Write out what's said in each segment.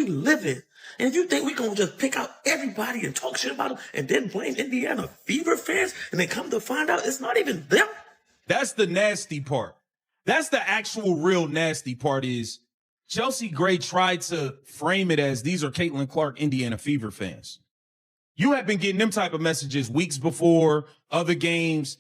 live in. And you think we're going to just pick out everybody and talk shit about them and then blame Indiana Fever fans and then come to find out it's not even them? That's the nasty part. That's the actual real nasty part is Chelsea Gray tried to frame it as these are Caitlin Clark Indiana Fever fans. You have been getting them type of messages weeks before other games.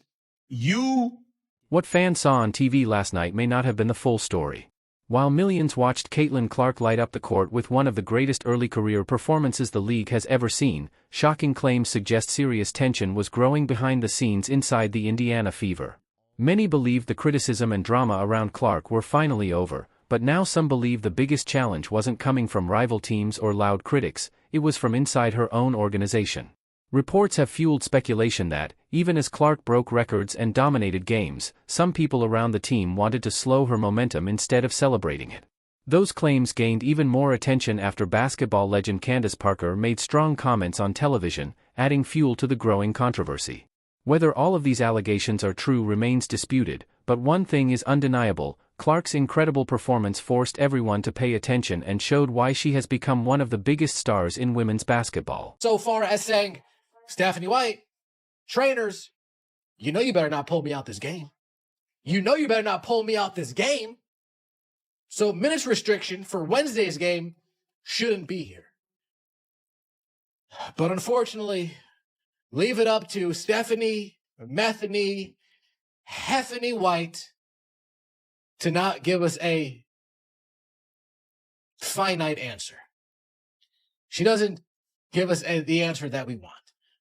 What fans saw on TV last night may not have been the full story. While millions watched Caitlin Clark light up the court with one of the greatest early career performances the league has ever seen, shocking claims suggest serious tension was growing behind the scenes inside the Indiana Fever. Many believed the criticism and drama around Clark were finally over, but now some believe the biggest challenge wasn't coming from rival teams or loud critics, it was from inside her own organization. Reports have fueled speculation that, even as Clark broke records and dominated games, some people around the team wanted to slow her momentum instead of celebrating it. Those claims gained even more attention after basketball legend Candace Parker made strong comments on television, adding fuel to the growing controversy. Whether all of these allegations are true remains disputed, but one thing is undeniable: Clark's incredible performance forced everyone to pay attention and showed why she has become one of the biggest stars in women's basketball. So far as saying, Stephanie White, trainers, you know you better not pull me out this game. You know you better not pull me out this game. So minutes restriction for Wednesday's game shouldn't be here. But unfortunately, leave it up to Stephanie, Methany, Heffany White to not give us a finite answer. She doesn't give us the answer that we want.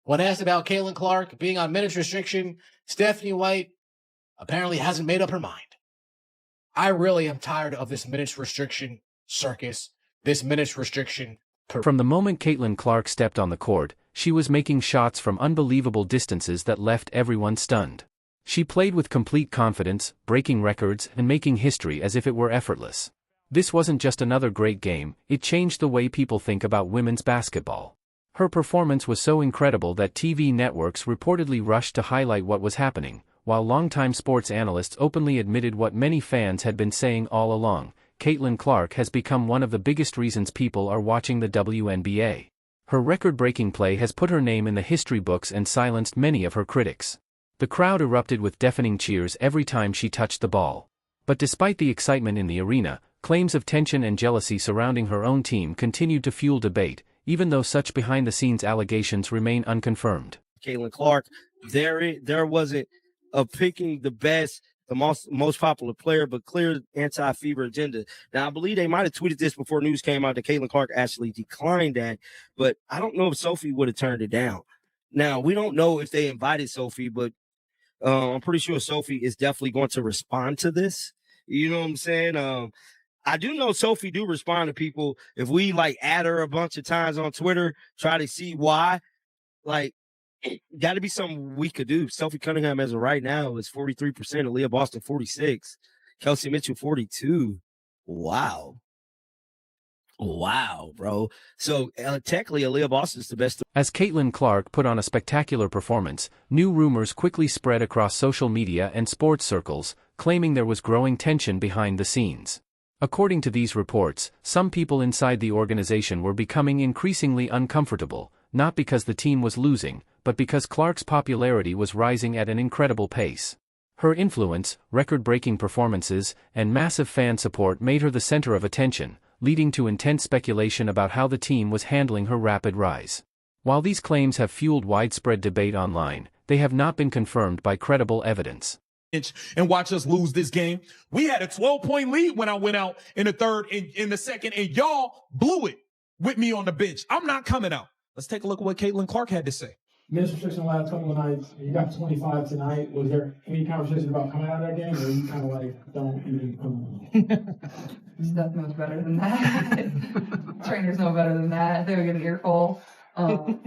When asked about Caitlin Clark being on minutes restriction, Stephanie White apparently hasn't made up her mind. I really am tired of this minutes restriction circus, this minutes restriction. From the moment Caitlin Clark stepped on the court, she was making shots from unbelievable distances that left everyone stunned. She played with complete confidence, breaking records and making history as if it were effortless. This wasn't just another great game, it changed the way people think about women's basketball. Her performance was so incredible that TV networks reportedly rushed to highlight what was happening, while longtime sports analysts openly admitted what many fans had been saying all along: Caitlin Clark has become one of the biggest reasons people are watching the WNBA. Her record-breaking play has put her name in the history books and silenced many of her critics. The crowd erupted with deafening cheers every time she touched the ball. But despite the excitement in the arena, claims of tension and jealousy surrounding her own team continued to fuel debate, even though such behind-the-scenes allegations remain unconfirmed. Caitlin Clark, there wasn't a picking the best, the most popular player, but clear anti-Fever agenda. Now, I believe they might have tweeted this before news came out that Caitlin Clark actually declined that, but I don't know if Sophie would have turned it down. Now, we don't know if they invited Sophie, but I'm pretty sure Sophie is definitely going to respond to this. You know what I'm saying? I do know Sophie do respond to people. If we add her a bunch of times on Twitter, try to see why, got to be something we could do. Sophie Cunningham, as of right now, is 43%. Aaliyah Boston, 46%. Kelsey Mitchell, 42%. Wow, bro. So technically, Aaliyah Boston is the best. As Caitlin Clark put on a spectacular performance, new rumors quickly spread across social media and sports circles, claiming there was growing tension behind the scenes. According to these reports, some people inside the organization were becoming increasingly uncomfortable, not because the team was losing, but because Clark's popularity was rising at an incredible pace. Her influence, record-breaking performances, and massive fan support made her the center of attention, leading to intense speculation about how the team was handling her rapid rise. While these claims have fueled widespread debate online, they have not been confirmed by credible evidence. And watch us lose this game. We had a 12-point lead when I went out in the third and in the second, and y'all blew it with me on the bench. I'm not coming out. Let's take a look at what Caitlin Clark had to say. Minutes restriction the last couple of nights. You got 25 tonight. Was there any conversation about coming out of that game, or you kind of don't even come? Steph knows better than that. Trainers know better than that. They would get an earful.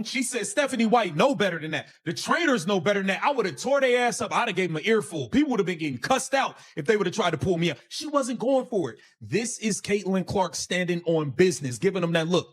She said Stephanie White know better than that. The trainers know better than that. I would have tore their ass up. I'd have gave them an earful. People would have been getting cussed out if they would have tried to pull me up. She wasn't going for it. This is Caitlin Clark standing on business, giving them that look.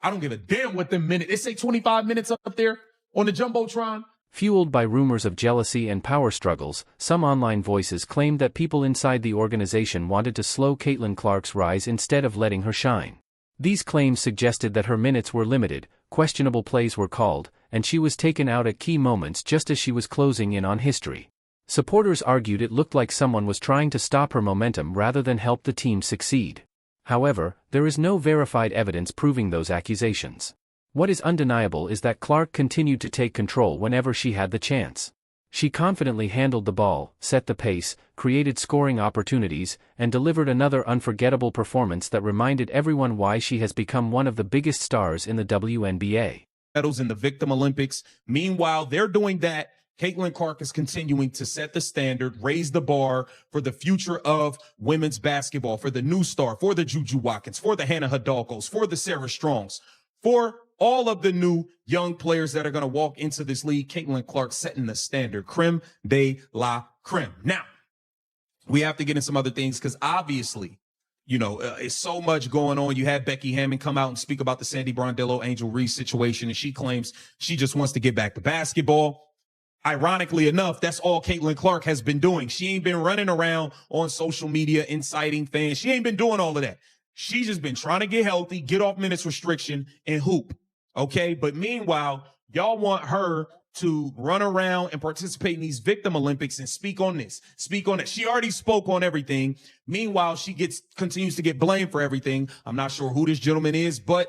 I don't give a damn what the minute. They say 25 minutes up there on the Jumbotron. Fueled by rumors of jealousy and power struggles, some online voices claimed that people inside the organization wanted to slow Caitlin Clark's rise instead of letting her shine. These claims suggested that her minutes were limited, questionable plays were called, and she was taken out at key moments just as she was closing in on history. Supporters argued it looked like someone was trying to stop her momentum rather than help the team succeed. However, there is no verified evidence proving those accusations. What is undeniable is that Clark continued to take control whenever she had the chance. She confidently handled the ball, set the pace, created scoring opportunities, and delivered another unforgettable performance that reminded everyone why she has become one of the biggest stars in the WNBA. Medals in the Victim Olympics. Meanwhile, they're doing that. Caitlin Clark is continuing to set the standard, raise the bar for the future of women's basketball, for the new star, for the Juju Watkins, for the Hannah Hidalgos, for the Sarah Strongs, for all of the new young players that are going to walk into this league. Caitlin Clark setting the standard, creme de la creme. Now, we have to get in some other things because obviously, it's so much going on. You had Becky Hammond come out and speak about the Sandy Brondello, Angel Reese situation, and she claims she just wants to get back to basketball. Ironically enough, that's all Caitlin Clark has been doing. She ain't been running around on social media inciting fans. She ain't been doing all of that. She's just been trying to get healthy, get off minutes restriction, and hoop. Okay, but meanwhile, y'all want her to run around and participate in these Victim Olympics and speak on this, speak on it. She already spoke on everything. Meanwhile, she continues to get blamed for everything. I'm not sure who this gentleman is, but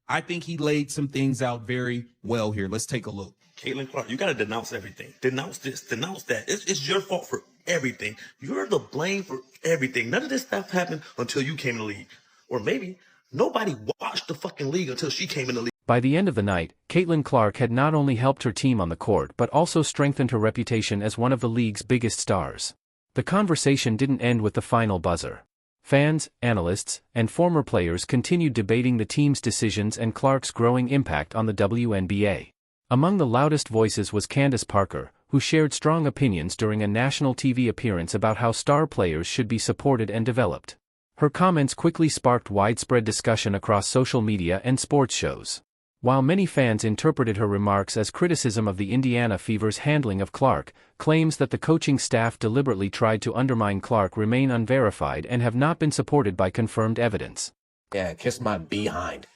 I think he laid some things out very well here. Let's take a look. Caitlin Clark, you got to denounce everything. Denounce this, denounce that. It's your fault for everything. You're the blame for everything. None of this stuff happened until you came in the league. Or maybe nobody watched the fucking league until she came in the league. By the end of the night, Caitlin Clark had not only helped her team on the court but also strengthened her reputation as one of the league's biggest stars. The conversation didn't end with the final buzzer. Fans, analysts, and former players continued debating the team's decisions and Clark's growing impact on the WNBA. Among the loudest voices was Candace Parker, who shared strong opinions during a national TV appearance about how star players should be supported and developed. Her comments quickly sparked widespread discussion across social media and sports shows. While many fans interpreted her remarks as criticism of the Indiana Fever's handling of Clark, claims that the coaching staff deliberately tried to undermine Clark remain unverified and have not been supported by confirmed evidence. Yeah, kiss my behind.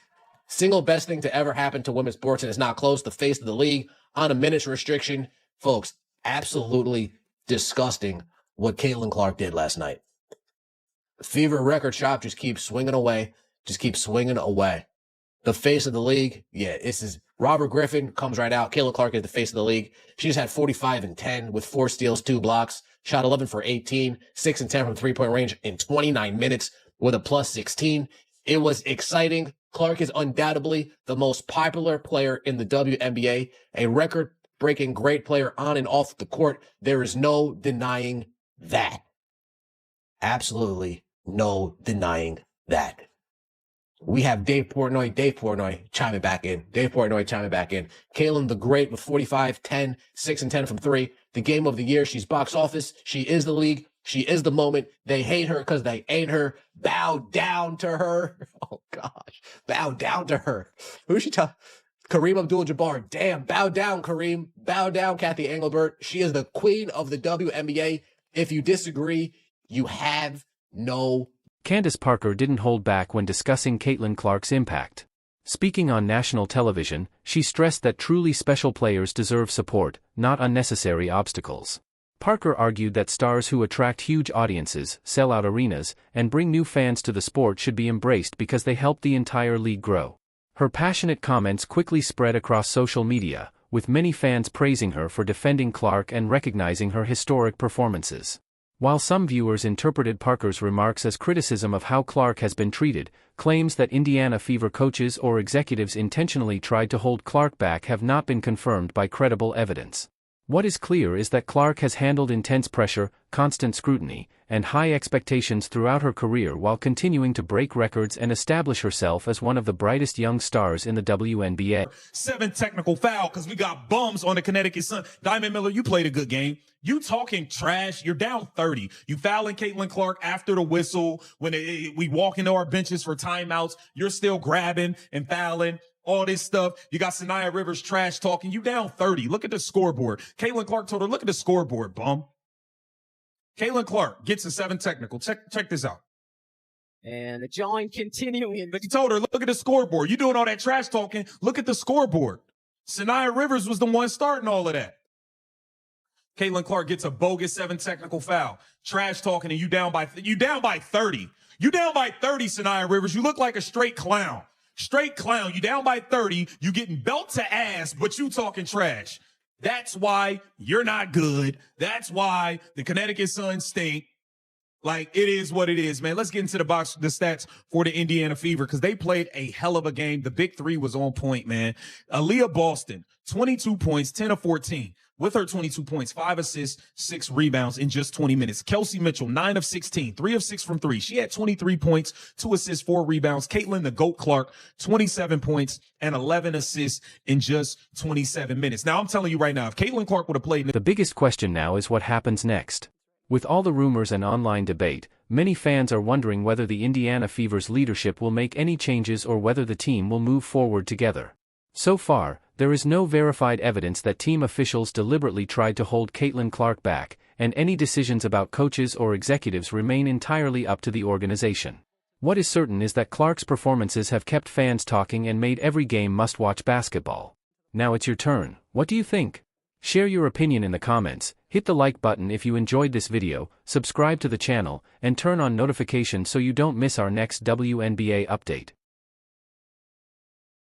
Single best thing to ever happen to women's sports, and it's not close. The face of the league on a minutes restriction. Folks, absolutely disgusting what Caitlin Clark did last night. The Fever record shop just keeps swinging away. The face of the league, yeah, this is Robert Griffin comes right out. Caitlin Clark is the face of the league. She just had 45 and 10 with 4 steals, 2 blocks, shot 11 for 18, 6 and 10 from three-point range in 29 minutes with a plus 16. It was exciting. Clark is undoubtedly the most popular player in the WNBA, a record-breaking great player on and off the court. There is no denying that. Absolutely no denying that. We have Dave Portnoy chiming back in. Caitlin the Great with 45, 10, 6 and 10 from 3. The game of the year. She's box office. She is the league. She is the moment. They hate her because they ain't her. Bow down to her. Oh, gosh. Bow down to her. Who's she talking? Kareem Abdul-Jabbar. Damn. Bow down, Kareem. Bow down, Kathy Engelbert. She is the queen of the WNBA. If you disagree, you have no. Candace Parker didn't hold back when discussing Caitlin Clark's impact. Speaking on national television, she stressed that truly special players deserve support, not unnecessary obstacles. Parker argued that stars who attract huge audiences, sell out arenas, and bring new fans to the sport should be embraced because they help the entire league grow. Her passionate comments quickly spread across social media, with many fans praising her for defending Clark and recognizing her historic performances. While some viewers interpreted Parker's remarks as criticism of how Clark has been treated, claims that Indiana Fever coaches or executives intentionally tried to hold Clark back have not been confirmed by credible evidence. What is clear is that Clark has handled intense pressure, constant scrutiny, and high expectations throughout her career while continuing to break records and establish herself as one of the brightest young stars in the WNBA. 7 technical foul because we got bums on the Connecticut Sun. Diamond Miller, you played a good game. You talking trash. You're down 30. You fouling Caitlin Clark after the whistle. When we walk into our benches for timeouts, you're still grabbing and fouling. All this stuff. You got Sanaya Rivers trash talking. You down 30. Look at the scoreboard. Caitlin Clark told her, look at the scoreboard, bum. Caitlin Clark gets a 7 technical. Check this out. And the join continuing. But he told her, look at the scoreboard. You doing all that trash talking. Look at the scoreboard. Sanaya Rivers was the one starting all of that. Caitlin Clark gets a bogus 7 technical foul. Trash talking, and you down by 30. You down by 30, Sanaya Rivers. You look like a straight clown. Straight clown. You down by 30. You getting belt to ass, but you talking trash. That's why you're not good. That's why the Connecticut Sun stink. Like, it is what it is, man. Let's get into the stats for the Indiana Fever, because they played a hell of a game. The big three was on point, man. Aaliyah Boston, 22 points, 10 of 14. With her 22 points, 5 assists, 6 rebounds in just 20 minutes. Kelsey Mitchell, 9 of 16, 3 of 6 from 3. She had 23 points, 2 assists, 4 rebounds. Caitlin, the GOAT Clark, 27 points and 11 assists in just 27 minutes. Now, I'm telling you right now, if Caitlin Clark would have played... The biggest question now is what happens next. With all the rumors and online debate, many fans are wondering whether the Indiana Fever's leadership will make any changes or whether the team will move forward together. So far, there is no verified evidence that team officials deliberately tried to hold Caitlin Clark back, and any decisions about coaches or executives remain entirely up to the organization. What is certain is that Clark's performances have kept fans talking and made every game must-watch basketball. Now it's your turn. What do you think? Share your opinion in the comments, hit the like button if you enjoyed this video, subscribe to the channel, and turn on notifications so you don't miss our next WNBA update.